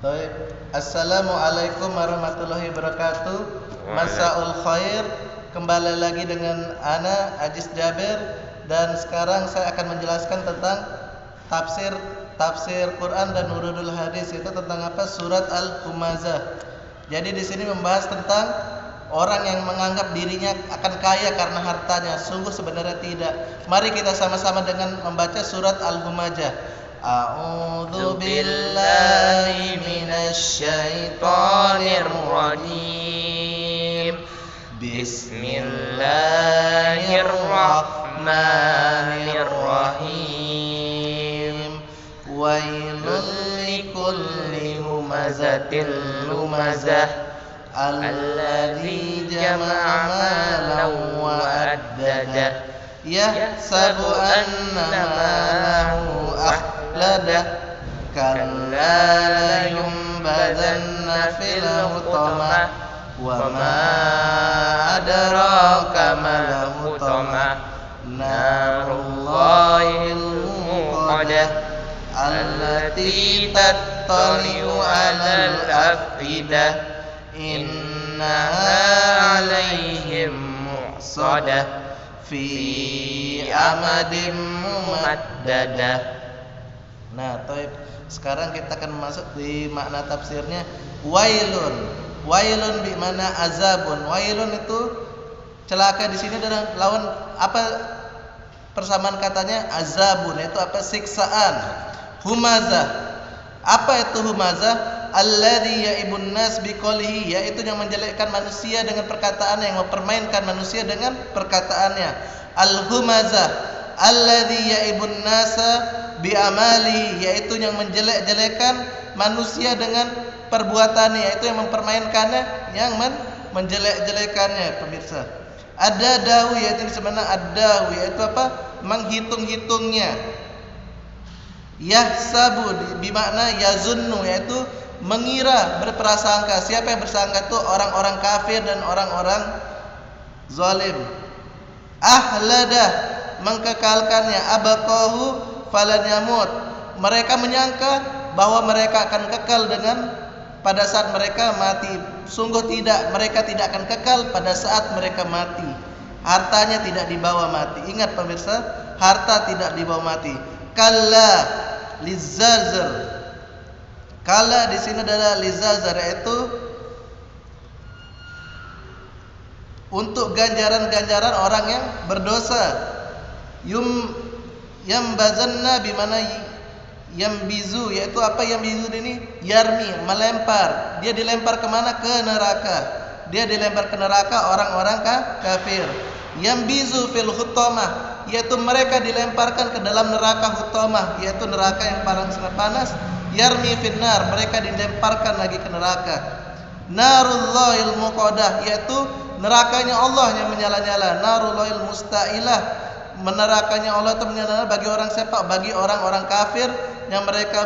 Baik. Assalamualaikum warahmatullahi wabarakatuh. Masaul khair. Kembali lagi dengan ana Ajis Jabir, dan sekarang saya akan menjelaskan tentang tafsir Quran dan urudul hadis, itu tentang apa? Surat Al-Humazah. Jadi di sini membahas tentang orang yang menganggap dirinya akan kaya karena hartanya. Sungguh sebenarnya tidak. Mari kita sama-sama dengan membaca surat Al-Humazah. A'udzu billahi minasy syaithanir rajim. Bismillahirrahmanirrahim. Wailul likulli humazatil lumazah alladzi jama'a malan wa addadah yahsabu anna malahu akhladah kalla la yumbazanna fil hutamah wa ma adraka mal hutamah narullahil muqadah allati tattali'u 'alal afidah innaha 'alaihim mu'sadah fi amadin mumaddadah. Nah, taib. Sekarang kita akan masuk di makna tafsirnya. Wailun bi mana azabun. Wailun itu celaka, di sini adalah lawan apa persamaan katanya? Azabun itu apa? Siksaan. Humazah. Apa itu humazah? Alladzi ya'ibun nas biqaulihi, yaitu yang menjelekkan manusia dengan perkataannya, yang mempermainkan manusia dengan perkataannya. Al-humazah alladzi ya'ibun nasa bi'amalihi, yaitu yang menjelek-jelekan manusia dengan perbuatannya, yaitu yang mempermainkannya, yang menjelek-jelekannya. Pemirsa, ad-dawi yaitu sebenarnya ad-dawi yaitu apa? Menghitung-hitungnya. Yahsabu bimakna yazunnu, yaitu mengira, berprasangka. Siapa yang bersangka itu? Orang-orang kafir dan orang-orang zalim. Ahladah, mengkekalkannya. Abaqahu falan yamut, mereka menyangka bahwa mereka akan kekal dengan pada saat mereka mati. Sungguh tidak, mereka tidak akan kekal pada saat mereka mati. Hartanya tidak dibawa mati. Ingat pemirsa, harta tidak dibawa mati. Kalla lizazar. Kalla di sini adalah lizazar, yaitu untuk ganjaran-ganjaran orang yang berdosa. Yambazanna bimana yambizu, yaitu apa? Yambizu ini yarmi, melempar. Dia dilempar kemana? Ke neraka. Dia dilempar ke neraka orang-orang kafir. Yambizu fil hutamah, yaitu mereka dilemparkan ke dalam neraka hutamah, yaitu neraka yang paling sangat panas. Yarmi finnar, mereka dilemparkan lagi ke neraka. Narullahil muqadah, yaitu nerakanya Allah yang menyala-nyala. Narullahil musta'ilah, menerakanya Allah itu menyala bagi orang siapa? Bagi orang-orang kafir yang mereka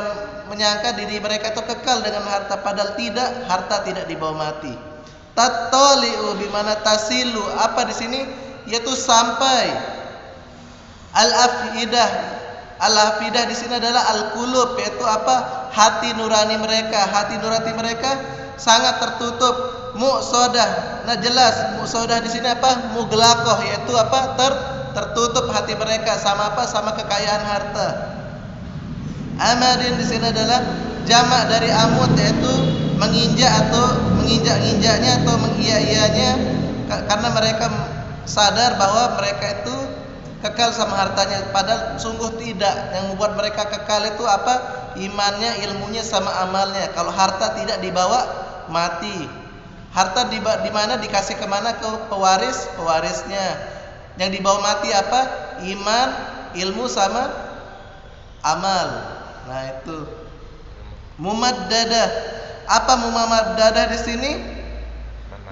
menyangka diri mereka itu kekal dengan harta, padahal tidak, harta tidak dibawa mati. Tattali'u bimana tasilu, apa di sini? Yaitu sampai. Al-afidah. Al-afidah di sini adalah al-qulub, yaitu apa? Hati nurani mereka. Hati nurani mereka sangat tertutup. Muqsadah. Nah, jelas muqsadah di sini apa? Mughlaqah, yaitu apa? Tertutup hati mereka sama apa? Sama kekayaan harta. Amadin di sini adalah jamak dari amud, yaitu menginjak atau menginjak-injaknya atau mengiya-iyanya, karena mereka sadar bahwa mereka itu kekal sama hartanya, padahal sungguh tidak. Yang membuat mereka kekal itu apa? Imannya, ilmunya, sama amalnya. Kalau harta tidak dibawa mati. Harta di mana? Dikasih kemana? Ke pewarisnya. Yang dibawa mati apa? Iman, ilmu, sama amal. Nah, itu mumaddadah. Apa mumaddadah di sini?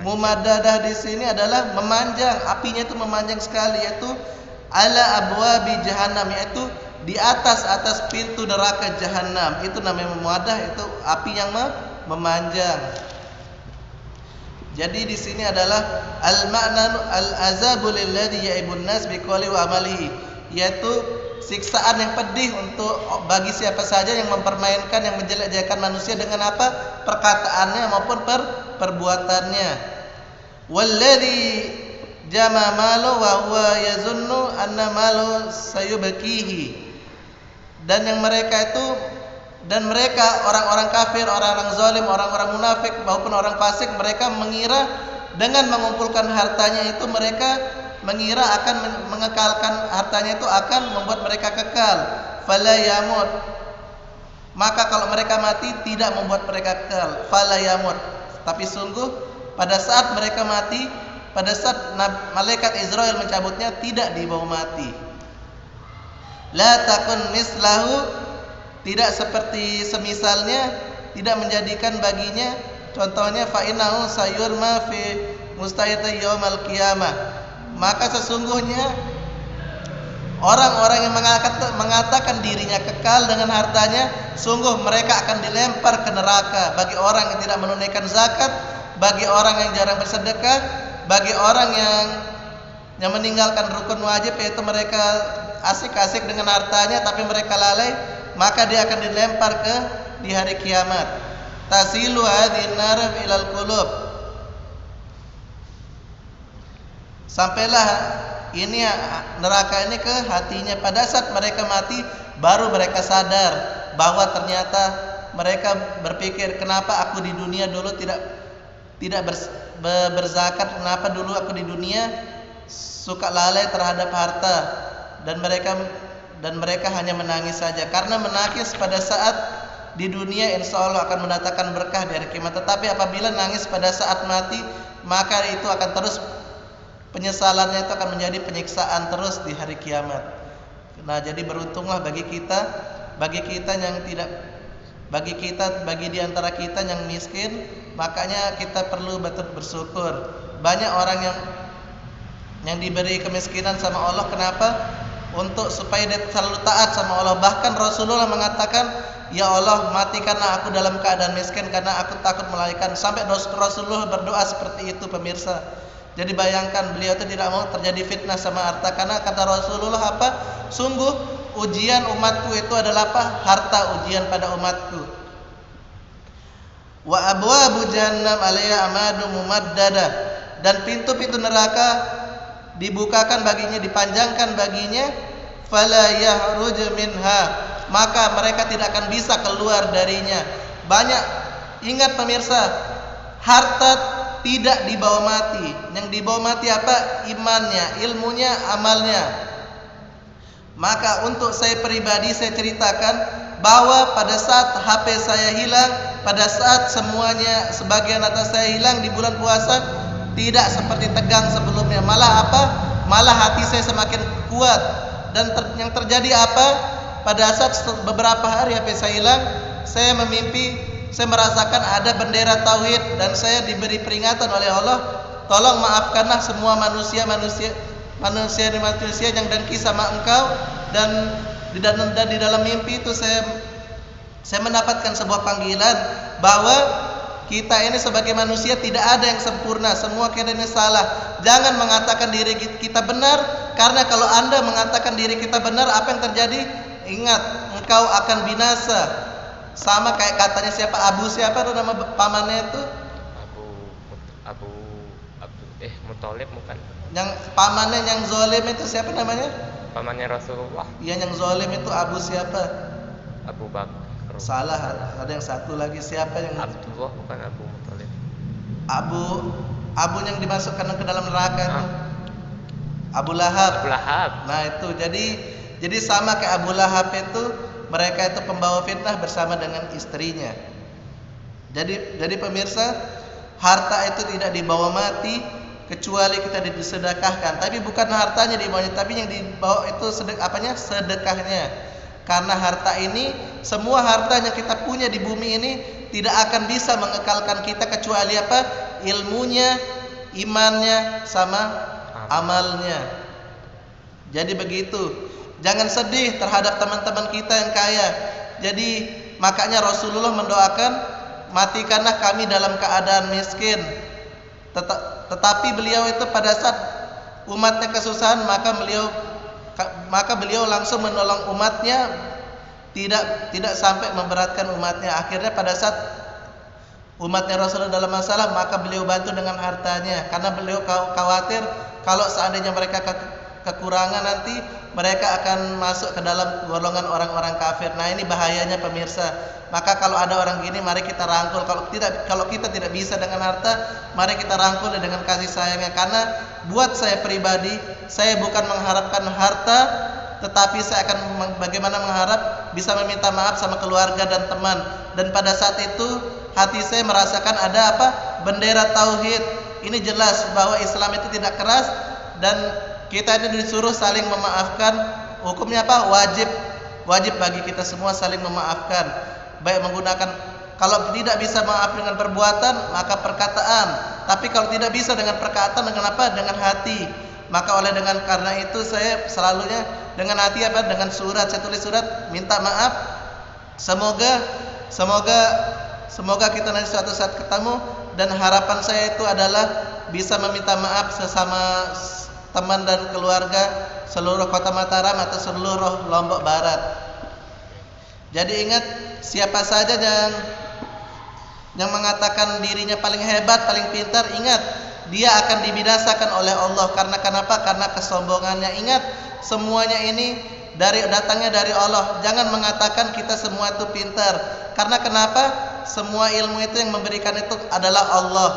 Mumaddadah di sini adalah memanjang. Apinya itu memanjang sekali, yaitu ala abwabi jahannam, yaitu di atas pintu neraka jahannam. Itu namanya mumaddah, itu api yang memanjang. Jadi di sini adalah al-ma'na al-azabu lilladzi ya'ibun nas biqawli wa amalihi, yaitu siksaan yang pedih untuk bagi siapa saja yang mempermainkan, yang menjelek-jelekan manusia dengan apa? Perkataannya maupun perbuatannya. Walladzi jama malu wa huwa yazunnu anna malu sayubkihi. Dan mereka orang-orang kafir, orang-orang zalim, orang-orang munafik maupun orang fasik, mereka mengira dengan mengumpulkan hartanya itu mereka mengira akan mengekalkan hartanya itu akan membuat mereka kekal. Fala yamut. Maka kalau mereka mati tidak membuat mereka kekal. Fala yamut. Tapi sungguh pada saat mereka mati, pada saat malaikat Israel mencabutnya, tidak dibawa mati. La takun mislahu, tidak seperti semisalnya, tidak menjadikan baginya. Contohnya fa innahu sayurma fi mustayati yaumal qiyamah. Maka sesungguhnya orang-orang yang mengatakan dirinya kekal dengan hartanya, sungguh mereka akan dilempar ke neraka. Bagi orang yang tidak menunaikan zakat, bagi orang yang jarang bersedekah, bagi orang yang meninggalkan rukun wajib, yaitu mereka asik-asik dengan hartanya tapi mereka lalai, maka dia akan dilempar di hari kiamat. Tasilu hadhin nar ilal qulub. Sampailah ini neraka ini ke hatinya. Pada saat mereka mati baru mereka sadar bahwa ternyata mereka berpikir, kenapa aku di dunia dulu tidak berzakat, kenapa dulu aku di dunia suka lalai terhadap harta. Dan mereka hanya menangis saja. Karena menangis pada saat di dunia insya Allah akan mendatangkan berkah dari kiamat. Tetapi apabila nangis pada saat mati, maka itu akan terus, penyesalannya itu akan menjadi penyiksaan terus di hari kiamat. Nah, jadi beruntunglah bagi di antara kita yang miskin. Makanya kita perlu betul bersyukur. Banyak orang yang diberi kemiskinan sama Allah. Kenapa? Untuk supaya dia selalu taat sama Allah. Bahkan Rasulullah mengatakan, ya Allah, matikanlah aku dalam keadaan miskin karena aku takut melahirkan. Sampai Rasulullah berdoa seperti itu, pemirsa. Jadi bayangkan, beliau itu tidak mau terjadi fitnah sama harta. Karena kata Rasulullah apa? Sungguh ujian umatku itu adalah apa? Harta ujian pada umatku. Wa abwabu jahannam alaiha amadu mumaddada. Dan pintu-pintu neraka dibukakan baginya, dipanjangkan baginya, fala yahruj minha, maka mereka tidak akan bisa keluar darinya. Banyak, ingat pemirsa, harta tidak dibawa mati. Yang dibawa mati apa? Imannya, ilmunya, amalnya. Maka untuk saya pribadi saya ceritakan bahwa pada saat HP saya hilang, pada saat semuanya sebagian atas saya hilang di bulan puasa, tidak seperti tegang sebelumnya. Malah apa? Malah hati saya semakin kuat. Dan yang terjadi apa? Pada saat beberapa hari HP saya hilang, saya memimpi, saya merasakan ada bendera tauhid dan saya diberi peringatan oleh Allah, tolong maafkanlah semua manusia yang dengki sama engkau. Dan di dalam mimpi itu saya mendapatkan sebuah panggilan bahwa kita ini sebagai manusia tidak ada yang sempurna, semua kita ini salah. Jangan mengatakan diri kita benar, karena kalau Anda mengatakan diri kita benar, apa yang terjadi? Ingat, engkau akan binasa. Sama kayak katanya siapa? Siapa itu nama pamannya itu? Abu Muthalib bukan? Yang pamannya yang zalim itu siapa namanya? Pamannya Rasulullah. Iya, yang zalim itu Abu siapa? Abu Bakar. Salah, ada yang satu lagi. Siapa yang? Abdullah, bukan Abu Muthalib. Abu yang dimasukkan ke dalam neraka itu. Abu Lahab. Nah itu jadi sama kayak Abu Lahab itu, mereka itu pembawa fitnah bersama dengan istrinya. Jadi pemirsa, harta itu tidak dibawa mati kecuali kita disedekahkan. Tapi bukan hartanya dibawanya, tapi yang dibawa itu sedekahnya. Karena harta ini, semua harta yang kita punya di bumi ini tidak akan bisa mengekalkan kita kecuali apa? Ilmunya, imannya, sama amalnya. Jadi begitu. Jangan sedih terhadap teman-teman kita yang kaya. Jadi makanya Rasulullah mendoakan, matikanlah kami dalam keadaan miskin. Tetapi beliau itu pada saat umatnya kesusahan, maka beliau maka beliau langsung menolong umatnya, tidak sampai memberatkan umatnya. Akhirnya pada saat umatnya Rasulullah dalam masalah, maka beliau bantu dengan hartanya, karena beliau khawatir kalau seandainya mereka kekurangan, nanti mereka akan masuk ke dalam golongan orang-orang kafir. Nah, ini bahayanya pemirsa. Maka kalau ada orang gini, mari kita rangkul. Kalau kita tidak bisa dengan harta, mari kita rangkul dengan kasih sayangnya. Karena buat saya pribadi, saya bukan mengharapkan harta, tetapi saya akan bagaimana mengharap bisa meminta maaf sama keluarga dan teman. Dan pada saat itu hati saya merasakan ada apa? Bendera tauhid. Ini jelas bahwa Islam itu tidak keras, dan kita ini disuruh saling memaafkan. Hukumnya apa? Wajib bagi kita semua saling memaafkan. Baik menggunakan, kalau tidak bisa maaf dengan perbuatan, maka perkataan. Tapi kalau tidak bisa dengan perkataan, dengan apa? Dengan hati. Maka karena itu saya selalunya dengan hati apa? Dengan surat. Saya tulis surat minta maaf. Semoga kita nanti suatu saat ketemu, dan harapan saya itu adalah bisa meminta maaf sesama teman dan keluarga seluruh Kota Mataram atau seluruh Lombok Barat. Jadi ingat, siapa saja yang mengatakan dirinya paling hebat, paling pintar, ingat, dia akan dibinasakan oleh Allah. Karena kenapa? Karena kesombongannya. Ingat, semuanya ini datangnya dari Allah. Jangan mengatakan kita semua itu pintar. Karena kenapa? Semua ilmu itu yang memberikan itu adalah Allah.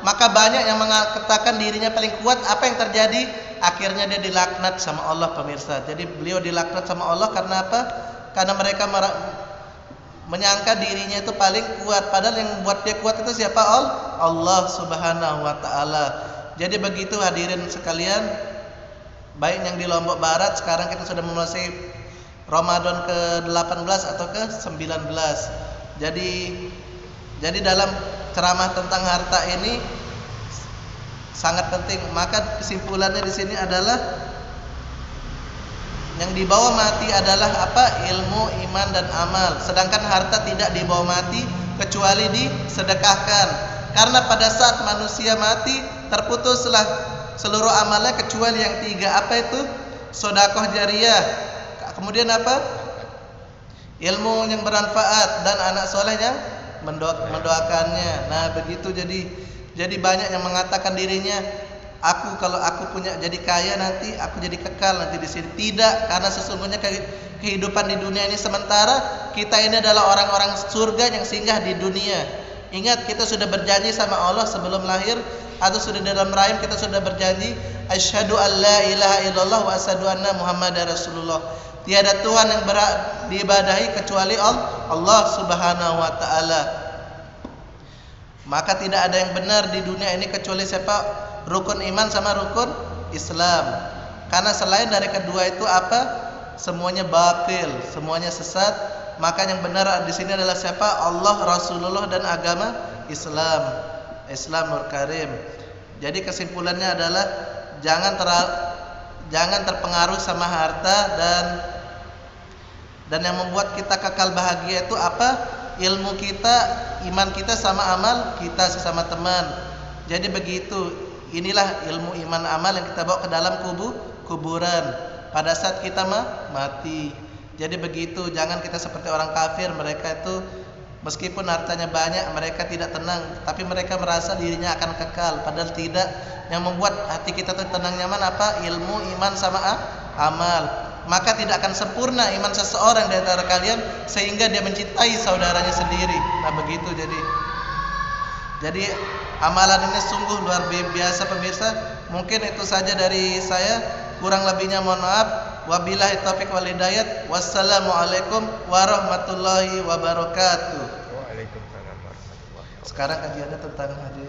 Maka banyak yang mengatakan dirinya paling kuat. Apa yang terjadi? Akhirnya dia dilaknat sama Allah, pemirsa. Jadi beliau dilaknat sama Allah karena apa? Karena mereka menyangka dirinya itu paling kuat, padahal yang membuat dia kuat itu siapa? Allah Subhanahu wa taala. Jadi begitu hadirin sekalian, baik yang di Lombok Barat, sekarang kita sudah memasuki Ramadan ke-18 atau ke-19. Jadi dalam ceramah tentang harta ini sangat penting. Maka kesimpulannya di sini adalah yang dibawa mati adalah apa? Ilmu, iman, dan amal. Sedangkan harta tidak dibawa mati kecuali disedekahkan. Karena pada saat manusia mati, terputuslah seluruh amalnya kecuali yang 3. Apa itu? Sedekah jariyah. Kemudian apa? Ilmu yang bermanfaat dan anak soleh yang mendoakannya. Nah, begitu. Jadi banyak yang mengatakan dirinya, kalau aku punya jadi kaya, nanti aku jadi kekal nanti di sini. Tidak, karena sesungguhnya kehidupan di dunia ini sementara. Kita ini adalah orang-orang surga yang singgah di dunia. Ingat, kita sudah berjanji sama Allah sebelum lahir, atau sudah dalam rahim kita sudah berjanji, asyhadu an la ilaha illallah wa asyhadu anna muhammadar rasulullah. Tiada Tuhan yang diibadahi kecuali Allah Subhanahu wa taala. Maka tidak ada yang benar di dunia ini kecuali siapa? Rukun iman sama rukun Islam. Karena selain dari kedua itu apa? Semuanya batil, semuanya sesat. Maka yang benar di sini adalah siapa? Allah, Rasulullah, dan agama Islam Nur Karim. Jadi kesimpulannya adalah jangan terpengaruh sama harta, dan yang membuat kita kekal bahagia itu apa? Ilmu kita, iman kita, sama amal kita sesama teman. Jadi begitu. Inilah ilmu, iman, amal yang kita bawa ke dalam kuburan pada saat kita mati. Jadi begitu. Jangan kita seperti orang kafir. Mereka itu meskipun hartanya banyak, mereka tidak tenang, tapi mereka merasa dirinya akan kekal, padahal tidak. Yang membuat hati kita itu tenang, nyaman apa? Ilmu, iman, sama amal. Maka tidak akan sempurna iman seseorang di antara kalian sehingga dia mencintai saudaranya sendiri. Nah, begitu. Jadi amalan ini sungguh luar biasa, pemirsa. Mungkin itu saja dari saya. Kurang lebihnya mohon maaf. Wabillahi taufiq wal hidayah. Wassalamualaikum warahmatullahi wabarakatuh. Waalaikumsalam warahmatullahi wabarakatuh. Sekarang kajiannya tentang haji.